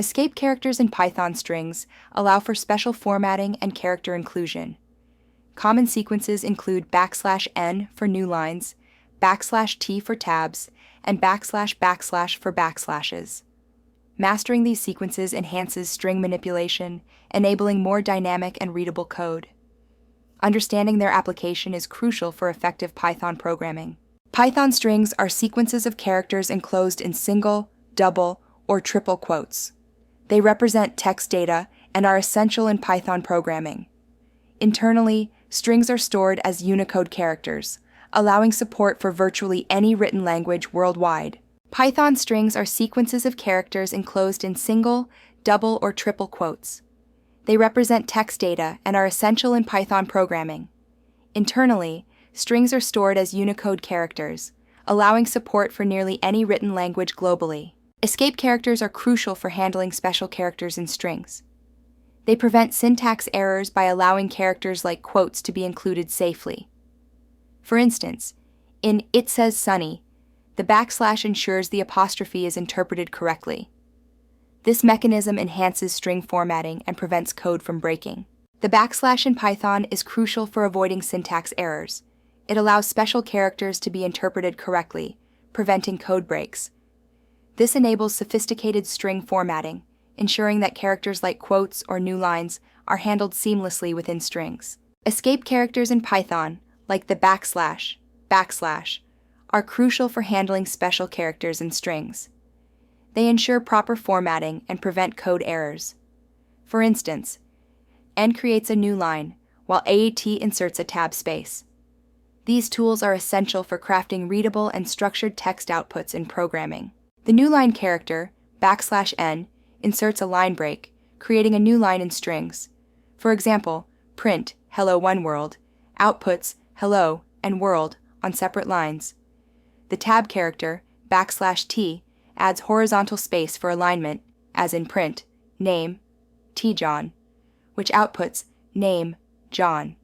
Escape characters in Python strings allow for special formatting and character inclusion. Common sequences include \n for new lines, \t for tabs, and \\/ for backslashes. Mastering these sequences enhances string manipulation, enabling more dynamic and readable code. Understanding their application is crucial for effective Python programming. Python strings are sequences of characters enclosed in single, double, or triple quotes. They represent text data and are essential in Python programming. Internally, strings are stored as Unicode characters, allowing support for virtually any written language worldwide. Python strings are sequences of characters enclosed in single, double, or triple quotes. They represent text data and are essential in Python programming. Internally, strings are stored as Unicode characters, allowing support for nearly any written language globally. Escape characters are crucial for handling special characters in strings. They prevent syntax errors by allowing characters like quotes to be included safely. For instance, in "it says sunny," the \ ensures the apostrophe is interpreted correctly. This mechanism enhances string formatting and prevents code from breaking. The \ in Python is crucial for avoiding syntax errors. It allows special characters to be interpreted correctly, preventing code breaks. This enables sophisticated string formatting, ensuring that characters like quotes or new lines are handled seamlessly within strings. Escape characters in Python, like the \\, are crucial for handling special characters in strings. They ensure proper formatting and prevent code errors. For instance, n creates a new line, while AAT inserts a tab space. These tools are essential for crafting readable and structured text outputs in programming. The new line character, \n, inserts a line break, creating a new line in strings. For example, print hello one world outputs hello and world on separate lines. The tab character, \t, adds horizontal space for alignment, as in print name tjohn, which outputs name John.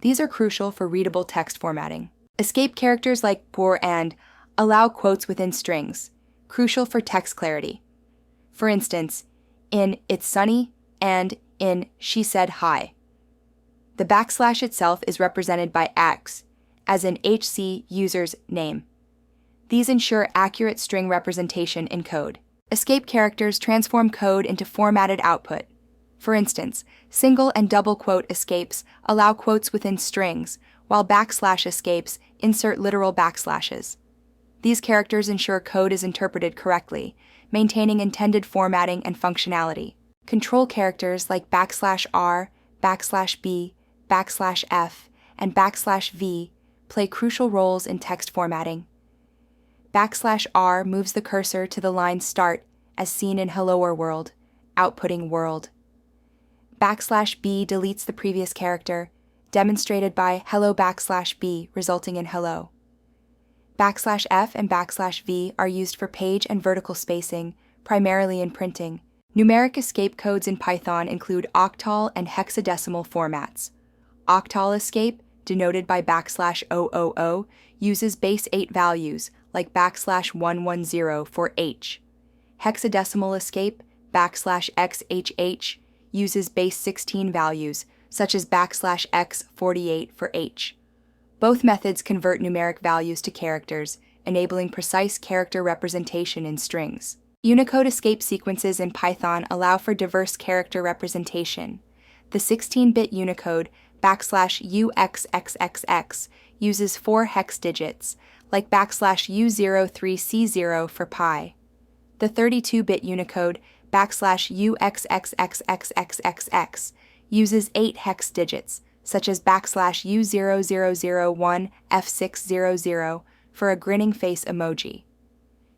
These are crucial for readable text formatting. Escape characters like _ and allow quotes within strings, crucial for text clarity. For instance, in "it's sunny" and in "she said hi." The \ itself is represented by *, as in HC user's name. These ensure accurate string representation in code. Escape characters transform code into formatted output. For instance, single and double quote escapes allow quotes within strings, while \ escapes insert literal backslashes. These characters ensure code is interpreted correctly, maintaining intended formatting and functionality. Control characters like \r, \b, \f, and \v play crucial roles in text formatting. \r moves the cursor to the line start, as seen in Hello World, outputting world. \b deletes the previous character, demonstrated by hello \b, resulting in hello. \f and \v are used for page and vertical spacing, primarily in printing. Numeric escape codes in Python include octal and hexadecimal formats. Octal escape, denoted by \000, uses base 8 values, like \110 for h. Hexadecimal escape, \xhh, uses base 16 values, such as \x48 for h. Both methods convert numeric values to characters, enabling precise character representation in strings. Unicode escape sequences in Python allow for diverse character representation. The 16-bit Unicode \uxxxx uses 4 hex digits, like \u03c0 for pi. The 32-bit Unicode \uxxxxxxx uses 8 hex digits, such as \u0001 f600 for a grinning face emoji.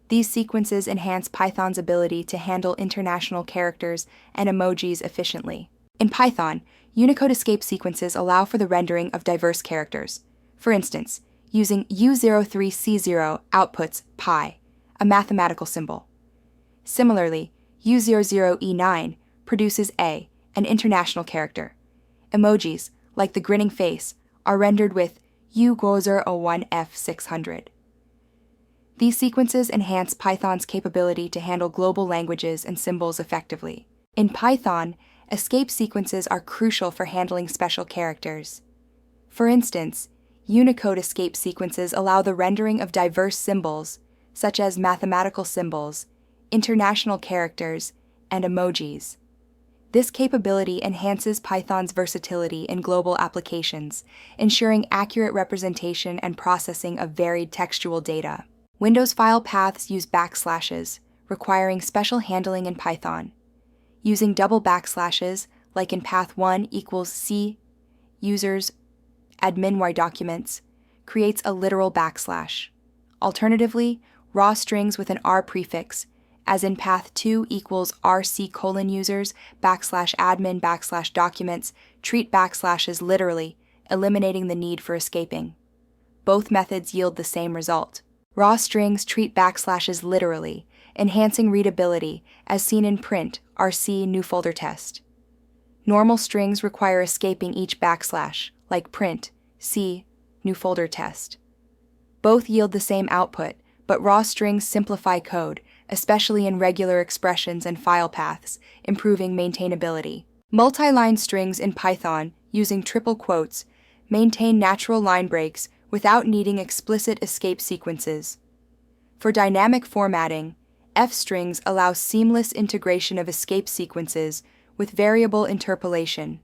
These sequences enhance Python's ability to handle international characters and emojis efficiently. In Python, Unicode escape sequences allow for the rendering of diverse characters. For instance, using U03C0 outputs pi, a mathematical symbol. Similarly, U00E9 produces A, an international character. Emojis, like the grinning face, are rendered with U0001F600. These sequences enhance Python's capability to handle global languages and symbols effectively. In Python, escape sequences are crucial for handling special characters. For instance, Unicode escape sequences allow the rendering of diverse symbols, such as mathematical symbols, international characters, and emojis. This capability enhances Python's versatility in global applications, ensuring accurate representation and processing of varied textual data. Windows file paths use backslashes, requiring special handling in Python. Using double backslashes, like in path1 equals C, users admin Y documents, creates a literal backslash. Alternatively, raw strings with an R prefix, as in path2 equals RC:users \admin \documents, treat backslashes literally, eliminating the need for escaping. Both methods yield the same result. Raw strings treat backslashes literally, enhancing readability, as seen in print RC new folder test. Normal strings require escaping each backslash, like print C new folder test. Both yield the same output, but raw strings simplify code, especially in regular expressions and file paths, improving maintainability. Multi-line strings in Python, using triple quotes, maintain natural line breaks without needing explicit escape sequences. For dynamic formatting, F-strings allow seamless integration of escape sequences with variable interpolation.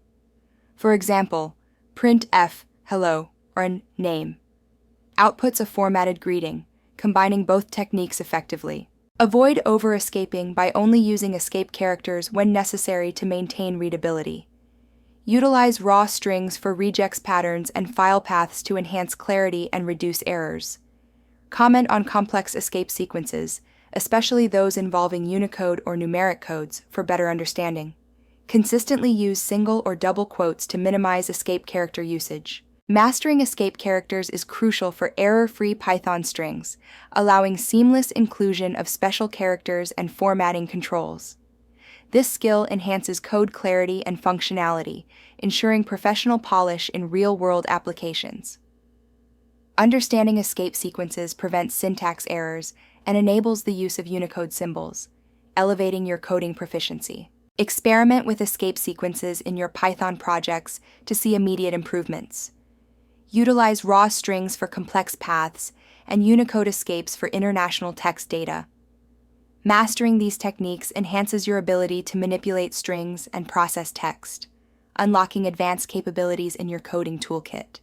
For example, print F, hello, or name, outputs a formatted greeting, combining both techniques effectively. Avoid over-escaping by only using escape characters when necessary to maintain readability. Utilize raw strings for regex patterns and file paths to enhance clarity and reduce errors. Comment on complex escape sequences, especially those involving Unicode or numeric codes, for better understanding. Consistently use single or double quotes to minimize escape character usage. Mastering escape characters is crucial for error-free Python strings, allowing seamless inclusion of special characters and formatting controls. This skill enhances code clarity and functionality, ensuring professional polish in real-world applications. Understanding escape sequences prevents syntax errors and enables the use of Unicode symbols, elevating your coding proficiency. Experiment with escape sequences in your Python projects to see immediate improvements. Utilize raw strings for complex paths and Unicode escapes for international text data. Mastering these techniques enhances your ability to manipulate strings and process text, unlocking advanced capabilities in your coding toolkit.